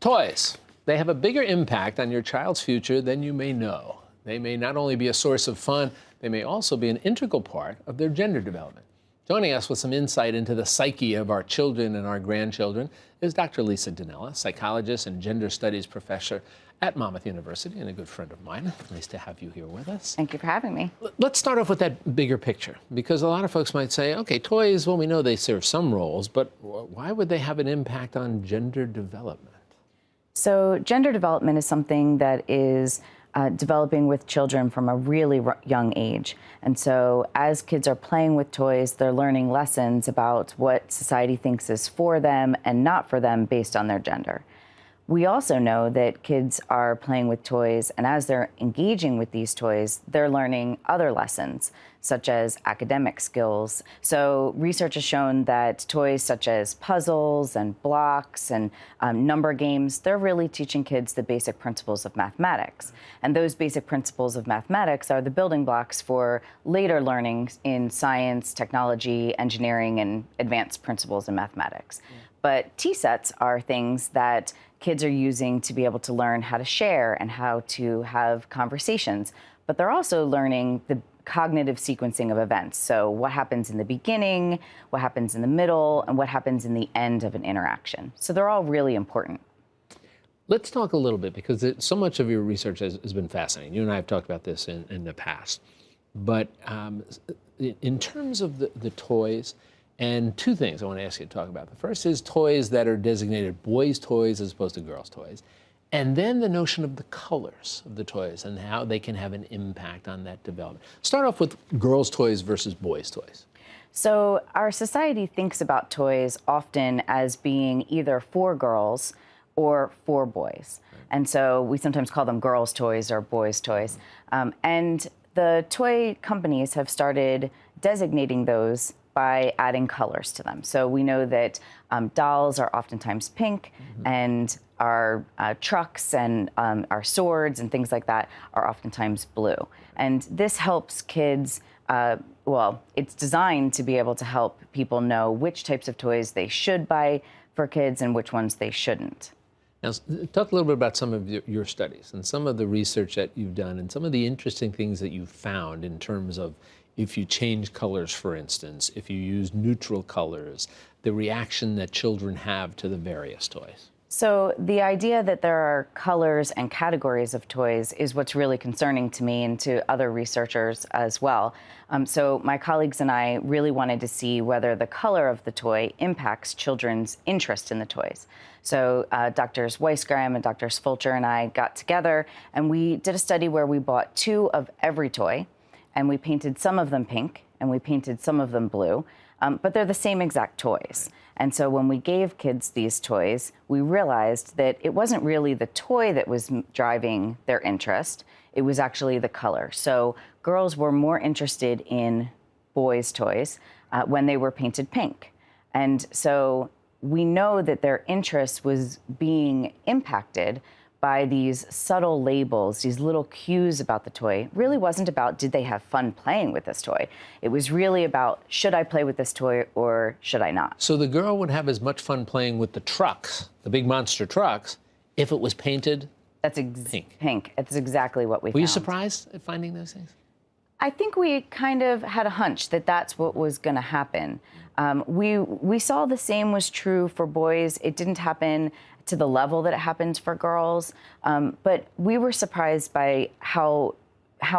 Toys. They have a bigger impact on your child's future than you may know. They may not only be a source of fun, they may also be an integral part of their gender development. Joining us with some insight into the psyche of our children and our grandchildren is Dr. Lisa Dinella, psychologist and gender studies professor at Monmouth University and a good friend of mine. Nice to have you here with us. Thank you for having me. Let's start off with that bigger picture, because a lot of folks might say, okay, toys, well, we know they serve some roles, but why would they have an impact on gender development? So gender development is something that is developing with children from a really young age. And so as kids are playing with toys, they're learning lessons about what society thinks is for them and not for them based on their gender. We also know that kids are playing with toys, and as they're engaging with these toys, they're learning other lessons, such as academic skills. So research has shown that toys such as puzzles and blocks and number games, they're really teaching kids the basic principles of mathematics. And those basic principles of mathematics are the building blocks for later learning in science, technology, engineering, and advanced principles in mathematics. But T-sets are things that kids are using to be able to learn how to share and how to have conversations. But they're also learning the cognitive sequencing of events. So what happens in the beginning, what happens in the middle, and what happens in the end of an interaction. So they're all really important. Let's talk a little bit, because so much of your research has been fascinating. You and I have talked about this in the past. But in terms of the toys, and two things I want to ask you to talk about. The first is toys that are designated boys' toys as opposed to girls' toys. And then the notion of the colors of the toys and how they can have an impact on that development. Start off with girls' toys versus boys' toys. So our society thinks about toys often as being either for girls or for boys. Right. And so we sometimes call them girls' toys or boys' toys. And the toy companies have started designating those by adding colors to them. So we know that dolls are oftentimes pink, and our trucks and our swords and things like that are oftentimes blue. And this helps kids, well, it's designed to be able to help people know which types of toys they should buy for kids and which ones they shouldn't. Now, talk a little bit about some of your studies and some of the research that you've done and some of the interesting things that you've found in terms of if you change colors, for instance, if you use neutral colors, the reaction that children have to the various toys. So the idea that there are colors and categories of toys is what's really concerning to me and to other researchers as well. So my colleagues and I really wanted to see whether the color of the toy impacts children's interest in the toys. So Drs. Weisgram and Drs. Fulcher and I got together and we did a study where we bought 2 of every toy, and we painted some of them pink and we painted some of them blue, but they're the same exact toys. And so when we gave kids these toys, we realized that it wasn't really the toy that was driving their interest, it was actually the color. So girls were more interested in boys' toys when they were painted pink. And so we know that their interest was being impacted by these subtle labels, these little cues about the toy. It really wasn't about, did they have fun playing with this toy? It was really about, should I play with this toy or should I not? So the girl would have as much fun playing with the trucks, the big monster trucks, if it was painted pink. Pink. It's exactly what we found. Were you surprised at finding those things? I think we kind of had a hunch that that's what was going to happen. We saw the same was true for boys. It didn't happen to the level that it happened for girls, but we were surprised by how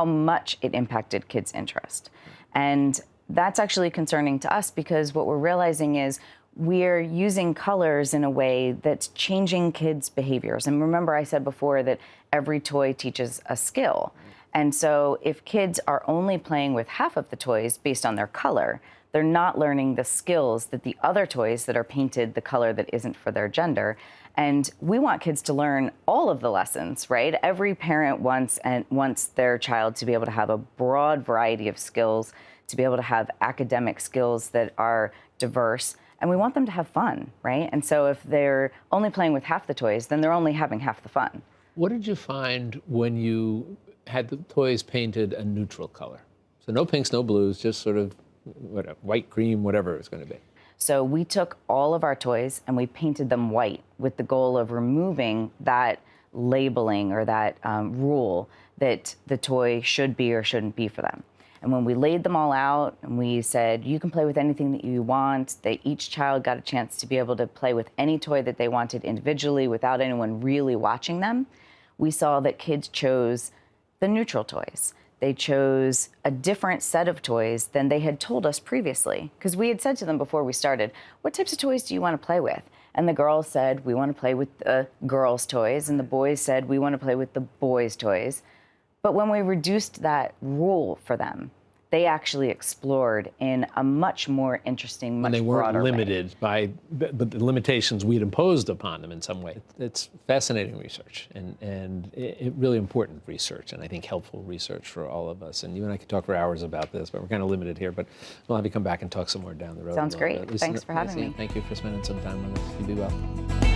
much it impacted kids' interest. And that's actually concerning to us, because what we're realizing is we're using colors in a way that's changing kids' behaviors. And remember, I said before that every toy teaches a skill. And so if kids are only playing with half of the toys based on their color, they're not learning the skills that the other toys that are painted the color that isn't for their gender. And we want kids to learn all of the lessons, right? Every parent wants their child to be able to have a broad variety of skills, to be able to have academic skills that are diverse, and we want them to have fun, right? And so if they're only playing with half the toys, then they're only having half the fun. What did you find when you had the toys painted a neutral color? So no pinks, no blues, just sort of whatever, white, cream, whatever it's going to be. So we took all of our toys and we painted them white with the goal of removing that labeling or that rule that the toy should be or shouldn't be for them. And when we laid them all out and we said, you can play with anything that you want, that each child got a chance to be able to play with any toy that they wanted individually without anyone really watching them, we saw that kids chose the neutral toys. They chose a different set of toys than they had told us previously. Because we had said to them before we started, what types of toys do you want to play with? And the girls said, we want to play with the girls' toys. And the boys said, we want to play with the boys' toys. But when we reduced that rule for them, they actually explored in a much more interesting, much broader and they weren't way. limited by the limitations we'd imposed upon them in some way. It's fascinating research and it really important research, and I think helpful research for all of us. And you and I could talk for hours about this, but we're kind of limited here. But we'll have you come back and talk some more down the road. Sounds great. Lisa, Thanks for having me. Thank you for spending some time with us. You be well.